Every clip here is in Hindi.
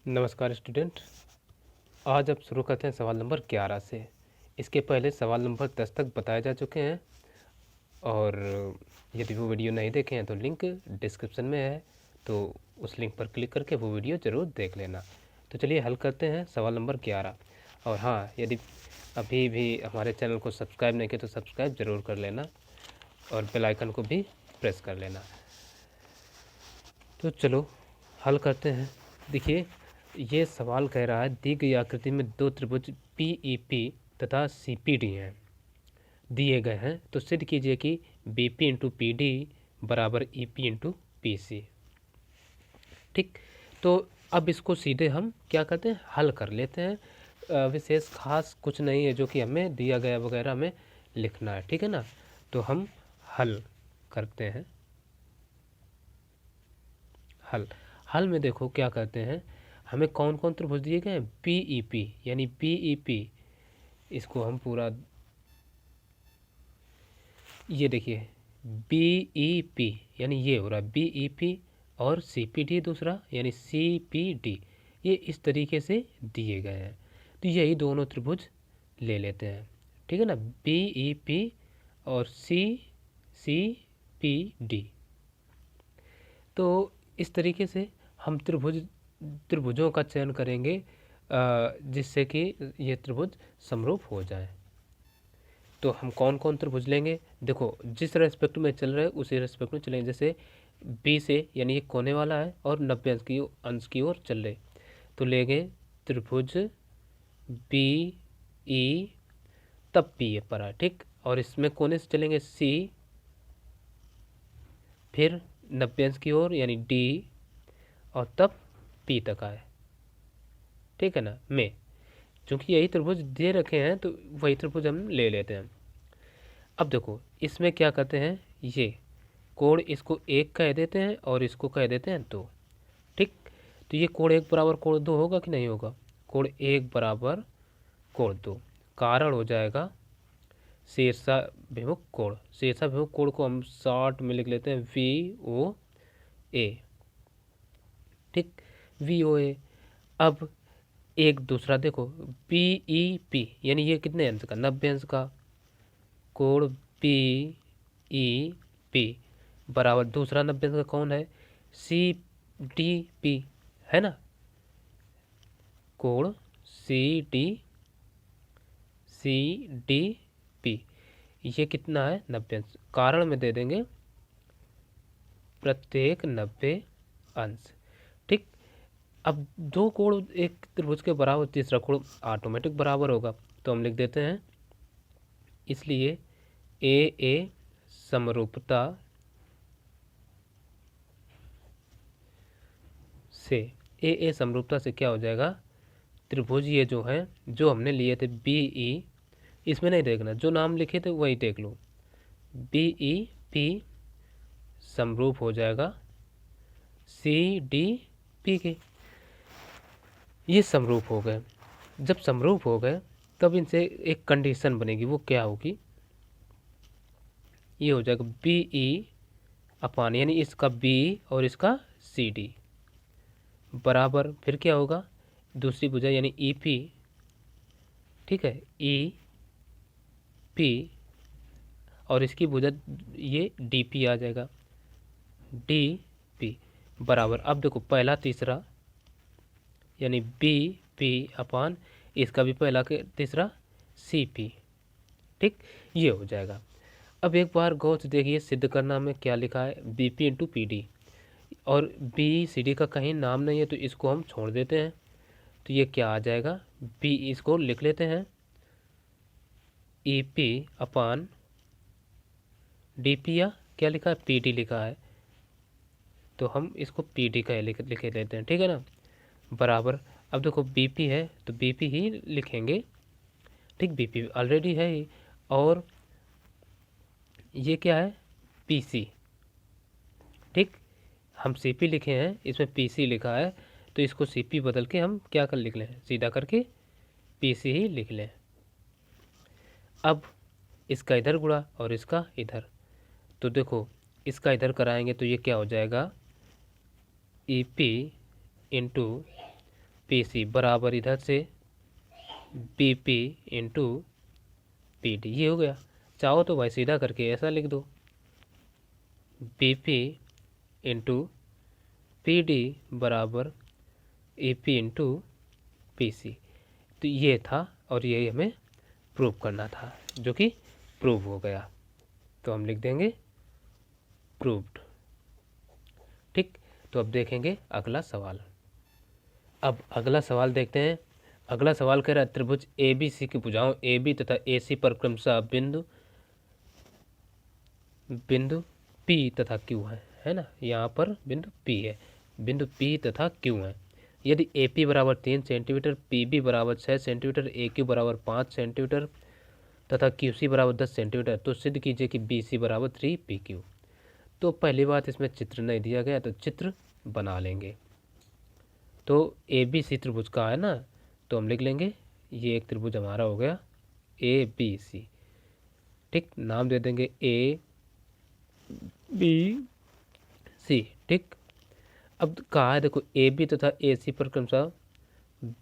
नमस्कार स्टूडेंट। आज अब शुरू करते हैं सवाल नंबर 11 से। इसके पहले सवाल नंबर 10 तक बताए जा चुके हैं और यदि वो वीडियो नहीं देखे हैं तो लिंक डिस्क्रिप्शन में है, तो उस लिंक पर क्लिक करके वो वीडियो ज़रूर देख लेना। तो चलिए हल करते हैं सवाल नंबर 11। और हाँ, यदि अभी भी हमारे चैनल को सब्सक्राइब नहीं किया तो सब्सक्राइब ज़रूर कर लेना और बेल आइकन को भी प्रेस कर लेना। तो चलो हल करते हैं। देखिए, ये सवाल कह रहा है दी गई आकृति में दो त्रिभुज PEP तथा CPD हैं दिए गए हैं, तो सिद्ध कीजिए कि BP इंटू PD बराबर EP इंटू PC। ठीक, तो अब इसको सीधे हम क्या करते हैं, हल कर लेते हैं। विशेष खास कुछ नहीं है जो कि हमें दिया गया वगैरह हमें लिखना है, ठीक है ना। तो हम हल करते हैं। हल में देखो क्या करते हैं, हमें कौन कौन त्रिभुज दिए गए हैं, PEP यानी BEP। इसको हम पूरा, ये देखिए BEP यानी ये हो रहा है BEP और CPD दूसरा यानी CPD, ये इस तरीके से दिए गए हैं। तो यही दोनों त्रिभुज ले लेते हैं, ठीक है ना, BEP और CPD। तो इस तरीके से हम त्रिभुजों का चयन करेंगे जिससे कि ये त्रिभुज समरूप हो जाए। तो हम कौन कौन त्रिभुज लेंगे, देखो जिस रेस्पेक्ट में चल रहे हैं उसी रेस्पेक्ट में चलेंगे। जैसे बी से यानी ये कोने वाला है और 90 अंश की ओर चल रहे, तो लेंगे त्रिभुज BE, तब P पर है, ठीक। और इसमें कोने से चलेंगे C, फिर 90 अंश की ओर यानी D, और तब P तक आए, ठीक है ना। में चूंकि यही त्रिभुज दे रखे हैं तो वही त्रिभुज हम ले लेते हैं। अब देखो इसमें क्या करते हैं, ये कोण इसको 1 कह देते हैं और इसको कह देते हैं 2, ठीक। तो ये कोण 1 बराबर कोण 2 होगा कि नहीं होगा, कोण 1 बराबर कोण 2, कारण हो जाएगा शीर्षाभिमुख कोण। शीर्षाभिमुख कोण को हम शॉर्ट में लिख लेते हैं VOA, ठीक, VOA। अब एक दूसरा देखो BEP यानी ये कितने अंश का, 90 अंश का, कोण BEP बराबर दूसरा 90 अंश का कौन है, CDP, है ना, कोण CDP ये कितना है, 90 अंश। कारण में दे देंगे प्रत्येक 90 अंश, ठीक। अब दो कोण एक त्रिभुज के बराबर, तीसरा कोण ऑटोमेटिक बराबर होगा, तो हम लिख देते हैं, इसलिए AA समरूपता से, AA समरूपता से क्या हो जाएगा, त्रिभुज ये जो है जो हमने लिए थे BE, इसमें नहीं देखना, जो नाम लिखे थे वही देख लो, BEP समरूप हो जाएगा CDP के। ये समरूप हो गए। जब समरूप हो गए तब इनसे एक कंडीशन बनेगी, वो क्या होगी, ये हो जाएगा BE अपान यानी इसका B और इसका CD बराबर, फिर क्या होगा, दूसरी भुजा यानी EP, ठीक है, EP और इसकी भुजा ये DP आ जाएगा, DP बराबर, अब देखो पहला तीसरा यानी BP अपान इसका भी पहला के तीसरा CP, ठीक, ये हो जाएगा। अब एक बार गौर से देखिए सिद्ध करना में क्या लिखा है, BP इंटू PD, और BCD का कहीं नाम नहीं है तो इसको हम छोड़ देते हैं, तो ये क्या आ जाएगा, B, इसको लिख लेते हैं EP अपान DP, या क्या लिखा है, PD लिखा है, तो हम इसको PD का लिख लेते हैं, ठीक है ना, बराबर। अब देखो BP है तो BP ही लिखेंगे, ठीक, BP ऑलरेडी है ही, और ये क्या है PC, ठीक, हम CP लिखे हैं, इसमें PC लिखा है, तो इसको CP बदल के हम क्या कर लिख लें, सीधा करके PC ही लिख लें। अब इसका इधर गुणा और इसका इधर, तो देखो इसका इधर कराएंगे तो ये क्या हो जाएगा, EP इंटू PC बराबर इधर से BP इंटू PD, ये हो गया। चाहो तो भाई सीधा करके ऐसा लिख दो, BP इंटू PD बराबर AP इंटू PC। तो ये था और ये हमें प्रूव करना था, जो कि प्रूव हो गया। तो हम लिख देंगे प्रूव्ड। ठीक, तो अब देखेंगे अगला सवाल। अब अगला सवाल देखते हैं। अगला सवाल कह रहा है त्रिभुज ABC की भुजाओं AB तथा AC पर क्रमशः बिंदु P तथा Q है ना, यहाँ पर बिंदु P है, बिंदु P तथा Q है। यदि AP बराबर 3 सेंटीमीटर, PB बराबर 6 सेंटीमीटर, AQ बराबर 5 सेंटीमीटर तथा QC बराबर 10 सेंटीमीटर, तो सिद्ध कीजिए कि BC बराबर 3PQ। तो पहली बात, इसमें चित्र नहीं दिया गया तो चित्र बना लेंगे। तो ABC त्रिभुज का है ना, तो हम लिख लेंगे ये एक त्रिभुज हमारा हो गया ABC। ठीक, नाम दे देंगे ABC। ठीक, अब कहा है देखो AB तथा AC पर क्रमशः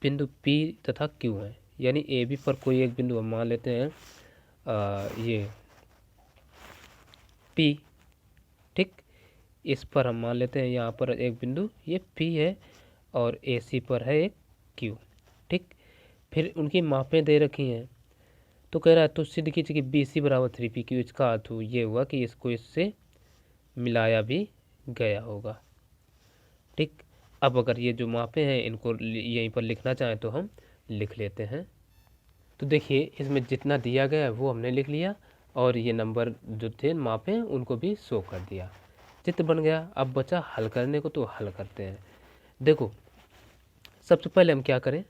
बिंदु P तथा Q है, यानी AB पर कोई एक बिंदु हम मान लेते हैं ये P। ठीक, इस पर हम मान लेते हैं यहाँ पर एक बिंदु ये P है और AC पर है एक Q। ठीक, फिर उनकी मापें दे रखी हैं। तो कह रहा है तो सिद्ध कीजिए कि BC बराबर 3PQ। इसका अर्थ ये हुआ कि इसको इससे मिलाया भी गया होगा। ठीक, अब अगर ये जो मापें हैं इनको यहीं पर लिखना चाहें तो हम लिख लेते हैं। तो देखिए इसमें जितना दिया गया है वो हमने लिख लिया और ये नंबर जो थे मापें उनको भी शो कर दिया। चित्र बन गया। अब बचा हल करने को, तो हल करते हैं। देखो सबसे पहले हम क्या करें,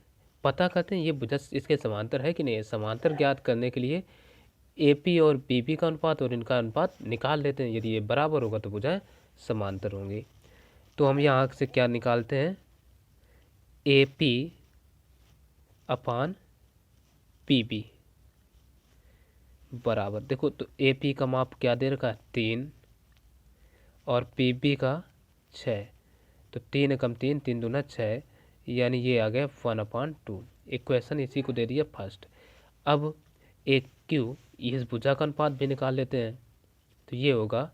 पता करते हैं ये भुजा इसके समांतर है कि नहीं। समांतर ज्ञात करने के लिए AP और BB का अनुपात और इनका अनुपात निकाल लेते हैं। यदि ये बराबर होगा तो भुजाएं समांतर होंगी। तो हम यहाँ से क्या निकालते हैं, AP अपान PB बराबर, देखो तो AP का माप क्या दे रखा है 3 और PB का 6। तो 3 एकम 3, 3 दूना 6, यानी ये आ गया 1/2। इक्वेशन इसी को दे दिया फर्स्ट। अब एक Q, इस भुजा का अनुपात भी निकाल लेते हैं। तो ये होगा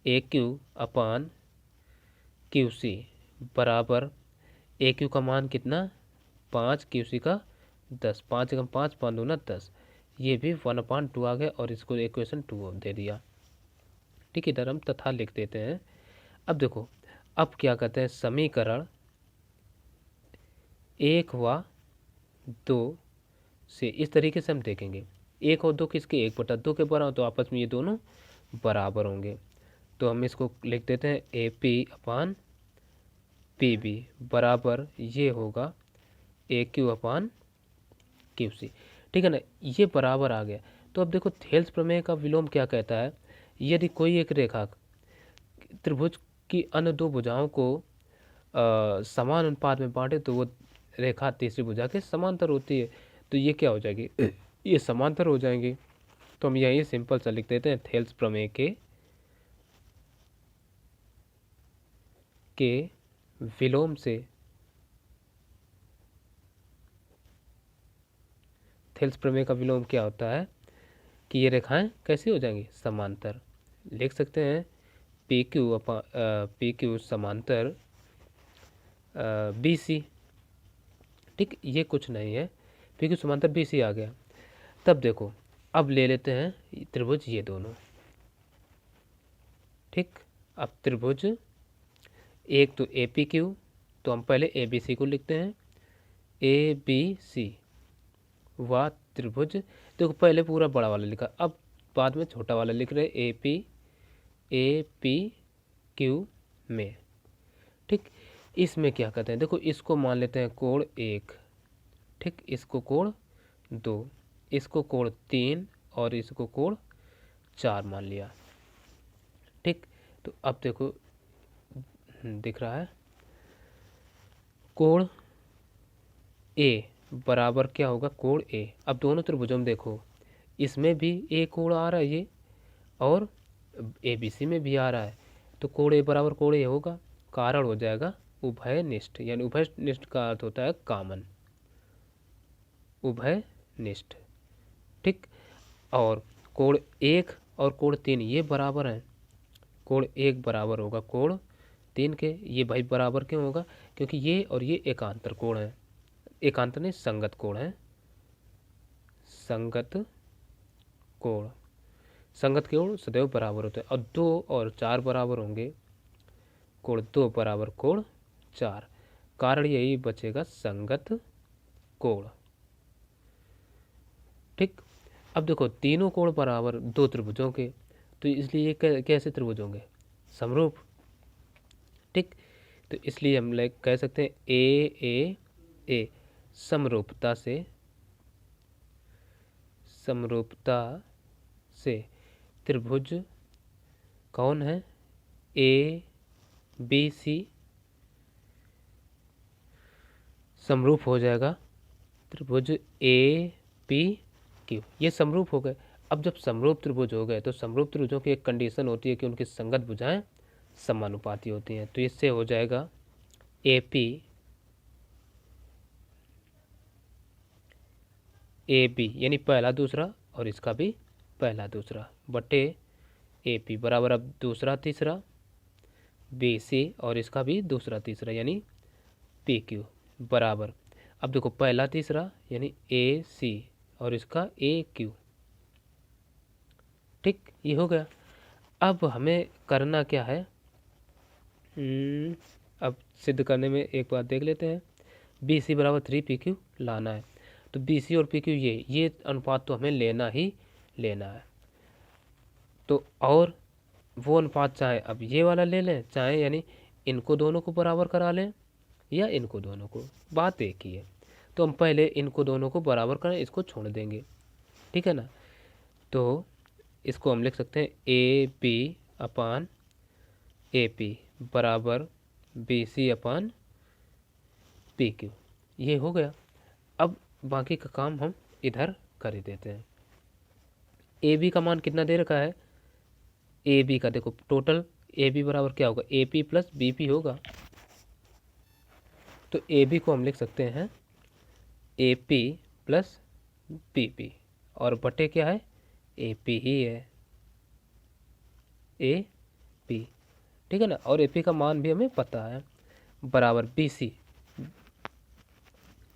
AQ अपान QC बराबर, AQ का मान कितना 5, QC का 10। 5 एकम 5, 5 दूना 10, ये भी 1/2 आ गया और इसको इक्वेशन 2 दे दिया। ठीक, इधर हम तथा लिख देते हैं। अब देखो अब क्या कहते हैं, समीकरण 1 व 2 से इस तरीके से हम देखेंगे। 1 और 2 किसके 1/2 के बराबर, तो आपस में ये दोनों बराबर होंगे। तो हम इसको लिख देते हैं AP अपान PB बराबर, ये होगा AQ अपान QC। ठीक है ना, ये बराबर आ गया। तो अब देखो थेल्स प्रमेय का विलोम क्या कहता है, यदि कोई एक रेखा त्रिभुज की अन्य दो भुजाओं को समान अनुपात में बांटे तो वो रेखा तीसरी भुजा के समांतर होती है। तो ये क्या हो जाएगी, ये समांतर हो जाएंगे। तो हम यही सिंपल सा लिख देते हैं, थेल्स प्रमेय के विलोम से, थेल्स प्रमेय का विलोम क्या होता है कि ये रेखाएं कैसी हो जाएंगी, समांतर। लिख सकते हैं PQ समांतर BC। ठीक, ये कुछ नहीं है, PQ समांतर BC आ गया। तब देखो अब ले लेते हैं त्रिभुज ये दोनों। ठीक, अब त्रिभुज एक तो APQ, तो हम पहले ABC को लिखते हैं ABC व त्रिभुज, देखो पहले पूरा बड़ा वाला लिखा, अब बाद में छोटा वाला लिख रहे APQ में। ठीक, इसमें क्या कहते हैं, देखो इसको मान लेते हैं कोण 1, ठीक, इसको कोण 2, इसको कोण 3 और इसको कोण 4 मान लिया। ठीक, तो अब देखो दिख रहा है कोण A बराबर क्या होगा कोण A। अब दोनों त्रिभुजों में देखो इसमें भी A कोण आ रहा है ये, और ABC में भी आ रहा है, तो कोण A बराबर कोण A होगा, कारण हो जाएगा उभयनिष्ठ, यानी उभयनिष्ठ का अर्थ होता है कॉमन, उभयनिष्ठ। ठीक। और कोण 1 और कोण 3 ये बराबर हैं। कोण 1 बराबर होगा कोण 3 के। ये भाई बराबर क्यों होगा? क्योंकि ये और ये एकांतर कोण है, एकांतर नहीं संगत कोण है, संगत कोण। संगत कोण सदैव बराबर होते हैं। और 2 और 4 बराबर होंगे, कोण 2 बराबर कोण 4, कारण यही बचेगा संगत कोण। ठीक। अब देखो तीनों कोण बराबर दो त्रिभुजों के, तो इसलिए ये कैसे त्रिभुज होंगे? समरूप। ठीक। तो इसलिए हम लाइक कह सकते हैं ए समरूपता से त्रिभुज कौन है? ए बी सी समरूप हो जाएगा त्रिभुज ए पी क्यू। ये समरूप हो गए। अब जब समरूप त्रिभुज हो गए तो समरूप त्रिभुजों की एक कंडीशन होती है कि उनकी संगत भुजाएं समानुपाती होती हैं। तो इससे हो जाएगा ए पी ए बी, यानी पहला दूसरा और इसका भी पहला दूसरा, बटे ए पी बराबर अब दूसरा तीसरा बी सी और इसका भी दूसरा तीसरा यानी पी क्यू बराबर। अब देखो पहला तीसरा यानी ए सी और इसका ए क्यू। ठीक, ये हो गया। अब हमें करना क्या है? अब सिद्ध करने में एक बात देख लेते हैं। बी सी बराबर 3 पी क्यू लाना है, तो बी सी और पी क्यू ये अनुपात तो हमें लेना ही लेना है। तो और वो अनुपात चाहे अब ये वाला ले लें, चाहे यानी इनको दोनों को बराबर करा लें या इनको दोनों को, बात एक ही है। तो हम पहले इनको दोनों को बराबर करें, इसको छोड़ देंगे। ठीक है ना? तो इसको हम लिख सकते हैं A B upon A P बराबर B C upon P Q. ये हो गया। अब बाकी का काम हम इधर कर ही देते हैं। ए बी का मान कितना दे रखा है? ए बी का देखो टोटल ए बी बराबर क्या होगा? A P plus B P होगा। तो ए बी को हम लिख सकते हैं A P plus B P, और बटे क्या है? ए पी ही है, ए पी। ठीक है ना? और ए पी का मान भी हमें पता है, बराबर बी सी।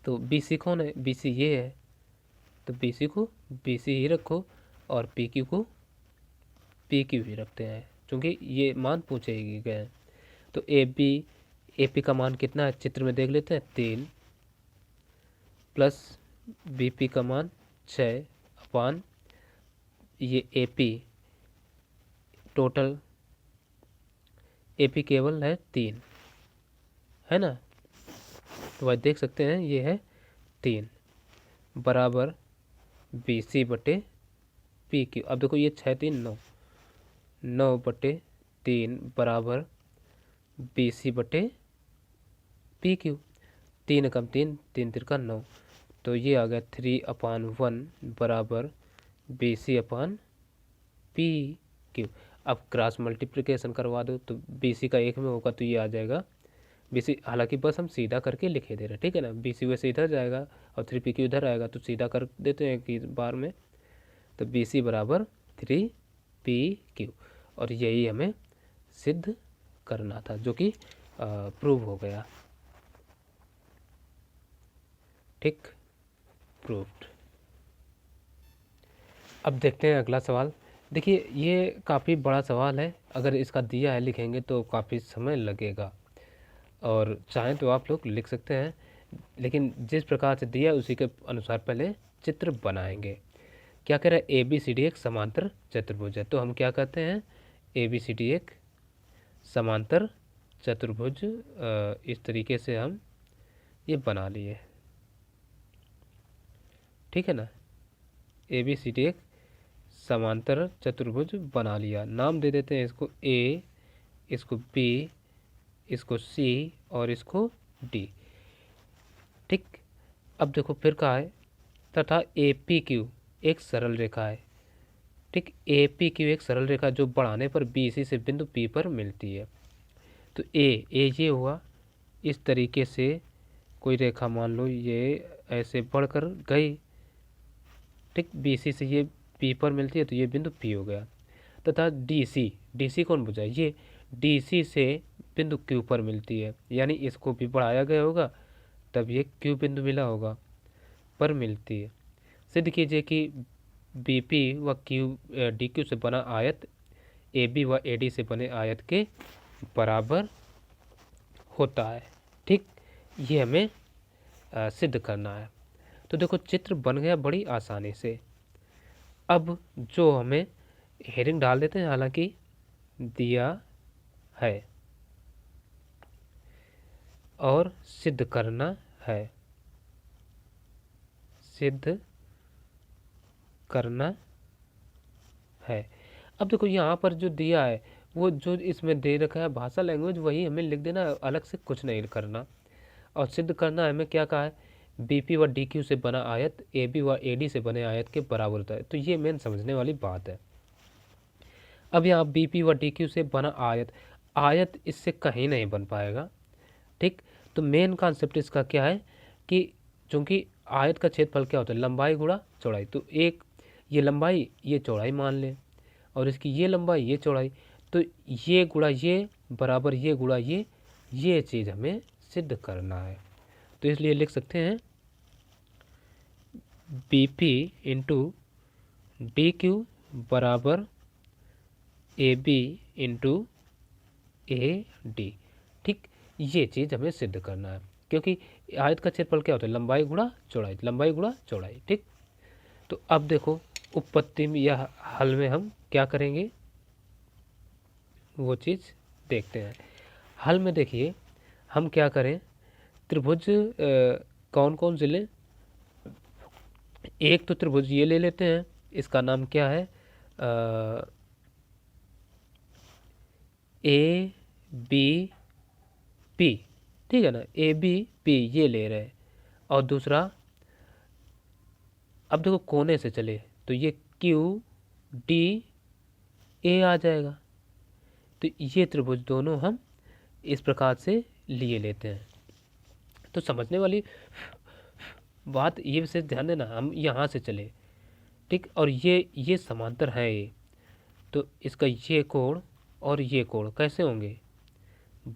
तो बी सी कौन है? बी सी ये है, तो बी सी को बी सी ही रखो और पी क्यू को पी क्यू ही रखते हैं, क्योंकि ये मान पूछे ही गए हैं। तो ए पी का मान कितना है चित्र में देख लेते हैं, 3 प्लस बी पी का मान 6 अपान ये A P total A P केवल है 3, है ना? तो वह देख सकते हैं ये है 3 बराबर बी सी बटे पी क्यू। अब देखो ये 6 3 9, 9 बटे 3 बराबर बी सी बटे पी क्यू। 3 कम 3 3 तिरका 9, तो ये आ गया 3/1 बराबर B C upon P Q. अब क्रॉस मल्टीप्लिकेशन करवा दो तो बी सी का एक में होगा तो ये आ जाएगा बी सी। हालांकि बस हम सीधा करके लिखे दे रहे हैं, ठीक है ना? बी सी वैसे इधर जाएगा और 3 पी क्यू इधर आएगा, तो सीधा कर देते हैं कि बार में। तो बी सी बराबर 3 पी क्यू, और यही हमें सिद्ध करना था, जो कि प्रूव हो गया। ठीक, प्रूव्ड। अब देखते हैं अगला सवाल। देखिए ये काफ़ी बड़ा सवाल है, अगर इसका दिया है लिखेंगे तो काफ़ी समय लगेगा, और चाहें तो आप लोग लिख सकते हैं, लेकिन जिस प्रकार से दिया है उसी के अनुसार पहले चित्र बनाएंगे। क्या कह रहा है? ए बी सी डी एक समांतर चतुर्भुज है, तो हम क्या कहते हैं? ए बी सी डी एक समांतर चतुर्भुज। इस तरीके से हम ये बना लिए, ठीक है ना? ए बी सी डी एक समांतर चतुर्भुज बना लिया। नाम दे देते हैं इसको ए, इसको बी, इसको सी और इसको डी। ठीक। अब देखो फिर कहा है तथा ए पी क्यू एक सरल रेखा है। ठीक, ए पी क्यू एक सरल रेखा जो बढ़ाने पर बी सी से बिंदु पी पर मिलती है। तो ए ये हुआ, इस तरीके से कोई रेखा मान लो ये ऐसे बढ़कर गई, ठीक, बी सी से ये पी पर मिलती है तो ये बिंदु पी हो गया, तथा डी सी, डी सी कौन बुझा, ये डी सी से बिंदु क्यू पर मिलती है, यानी इसको भी बढ़ाया गया होगा तब ये क्यू बिंदु मिला होगा, पर मिलती है। सिद्ध कीजिए कि बी पी व क्यू डी क्यू से बना आयत ए बी व ए डी से बने आयत के बराबर होता है। ठीक, ये हमें सिद्ध करना है। तो देखो चित्र बन गया बड़ी आसानी से। अब जो हमें हेडिंग डाल देते हैं, हालांकि दिया है और सिद्ध करना है, सिद्ध करना है। अब देखो यहाँ पर जो दिया है वो जो इसमें दे रखा है भाषा लैंग्वेज वही हमें लिख देना, अलग से कुछ नहीं करना। और सिद्ध करना है हमें क्या कहा है, बी पी व डी क्यू से बना आयत ए बी व ए डी से बने आयत के बराबर होता है। तो ये मेन समझने वाली बात है। अब यहाँ बी पी व डी क्यू से बना आयत, आयत इससे कहीं नहीं बन पाएगा। ठीक, तो मेन कॉन्सेप्ट इसका क्या है कि चूंकि आयत का क्षेत्रफल क्या होता है, लंबाई गुणा चौड़ाई। तो एक ये लंबाई ये चौड़ाई मान लें और इसकी ये लंबाई ये चौड़ाई, तो ये गुणा ये बराबर ये गुणा ये चीज़ हमें सिद्ध करना है। तो इसलिए लिख सकते हैं B P into D Q बराबर A B into A D. ठीक, ये चीज़ हमें सिद्ध करना है, क्योंकि आयत का क्षेत्रफल क्या होता है, लंबाई गुणा चौड़ाई, लंबाई गुणा चौड़ाई। ठीक, तो अब देखो उपपत्ति में या हल में हम क्या करेंगे वो चीज़ देखते हैं। हल में देखिए हम क्या करें, त्रिभुज कौन कौन से लें, एक तो त्रिभुज ये ले लेते हैं, इसका नाम क्या है ए बी पी, ठीक है ना, ए बी पी ये ले रहे हैं। और दूसरा अब देखो कोने से चले तो ये क्यू डी ए आ जाएगा। तो ये त्रिभुज दोनों हम इस प्रकार से लिए लेते हैं। तो समझने वाली बात ये विशेष ध्यान देना, हम यहाँ से चले, ठीक, और ये समांतर है ये, तो इसका ये कोण और ये कोण कैसे होंगे,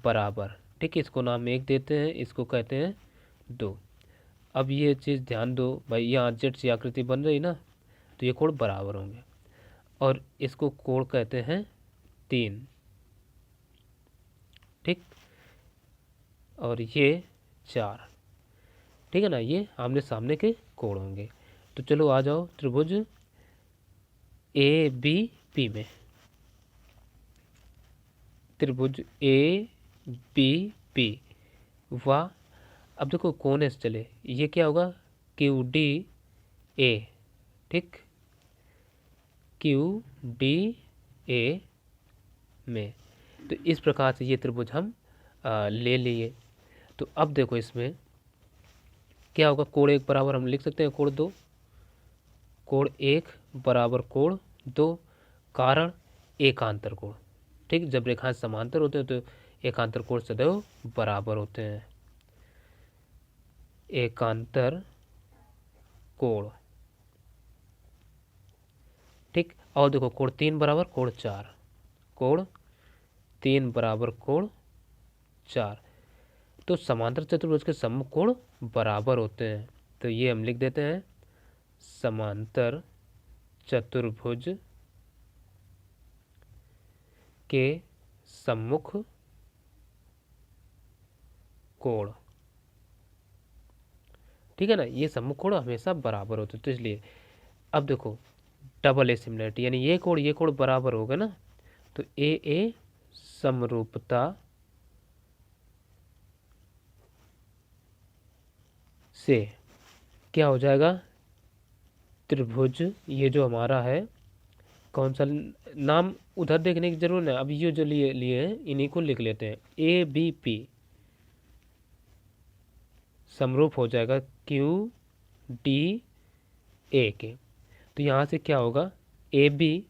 बराबर। ठीक, इसको नाम 1 देते हैं, इसको कहते हैं 2। अब ये चीज़ ध्यान दो भाई, यहाँ जेड सी आकृति बन रही ना, तो ये कोण बराबर होंगे और इसको कोण कहते हैं 3। ठीक, और ये 4, ठीक है ना, ये आमने सामने के कोण होंगे। तो चलो आ जाओ त्रिभुज ए बी पी में, त्रिभुज ए बी पी वाह। अब देखो कोने से चले, ये क्या होगा, क्यू डी ए, ठीक, क्यू डी ए में। तो इस प्रकार से ये त्रिभुज हम ले लिए। तो अब देखो इसमें क्या होगा, कोण 1 बराबर हम लिख सकते हैं कोण 2, कोण 1 बराबर कोण 2, कारण एकांतर कोण। ठीक, जब रेखाएं समांतर होते हैं तो एकांतर कोण सदैव बराबर होते हैं, एकांतर कोण। ठीक, और देखो कोण 3 बराबर कोण 4, कोण 3 बराबर कोण 4। तो समांतर चतुर्भुज के सम्मुख कोण बराबर होते हैं। तो ये हम लिख देते हैं समांतर चतुर्भुज के सम्मुख कोण, ठीक है ना, ये सम्मुख कोण हमेशा बराबर होते हैं। तो इसलिए अब देखो डबल ए सिमिलरिटी, यानी ये कोण बराबर होगा ना, तो ए समरूपता से क्या हो जाएगा, त्रिभुज ये जो हमारा है, कौन सा नाम उधर देखने की जरूरत नहीं, अब ये जो लिए हैं इन्हीं को लिख लेते हैं, ए बी पी समरूप हो जाएगा क्यू डी ए के। तो यहाँ से क्या होगा, ए बी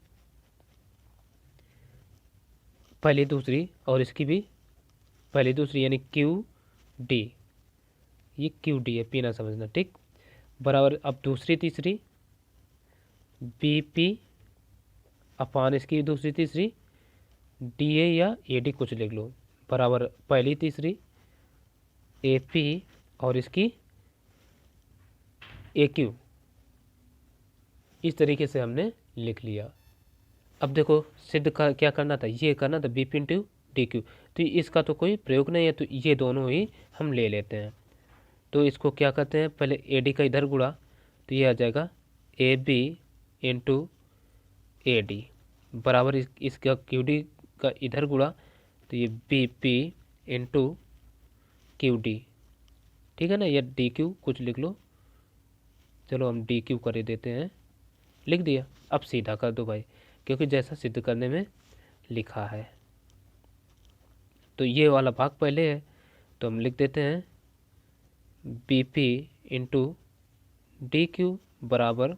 पहली दूसरी और इसकी भी पहली दूसरी, यानी क्यू डी, ये क्यू डी है, पी ना समझना, ठीक। बराबर अब दूसरी तीसरी बी पी अपान इसकी दूसरी तीसरी डी ए या ए डी कुछ लिख लो, बराबर पहली तीसरी ए पी और इसकी ए क्यू। इस तरीके से हमने लिख लिया। अब देखो सिद्ध का क्या करना था, ये करना था B P into D Q, तो इसका तो कोई प्रयोग नहीं है, तो ये दोनों ही हम ले लेते हैं। तो इसको क्या करते हैं, पहले ए डी का इधर गुणा, तो ये आ जाएगा A B into A D बराबर इसका क्यू डी का इधर गुणा, तो ये B P into Q D, ठीक है ना, या डी क्यू कुछ लिख लो, चलो हम डी क्यू कर देते हैं, लिख दिया। अब सीधा कर दो भाई, क्योंकि जैसा सिद्ध करने में लिखा है। तो ये वाला भाग पहले है, तो हम लिख देते हैं B P into D Q बराबर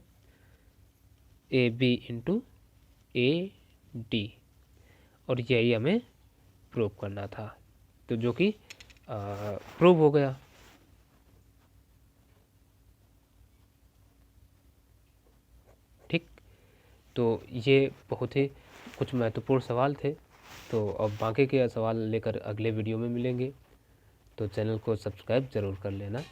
A B into A D, और यही हमें प्रूव करना था, तो जो कि प्रूव हो गया। ठीक, तो ये बहुत ही कुछ महत्वपूर्ण सवाल थे। तो अब बाकी के सवाल लेकर अगले वीडियो में मिलेंगे, तो चैनल को सब्सक्राइब ज़रूर कर लेना।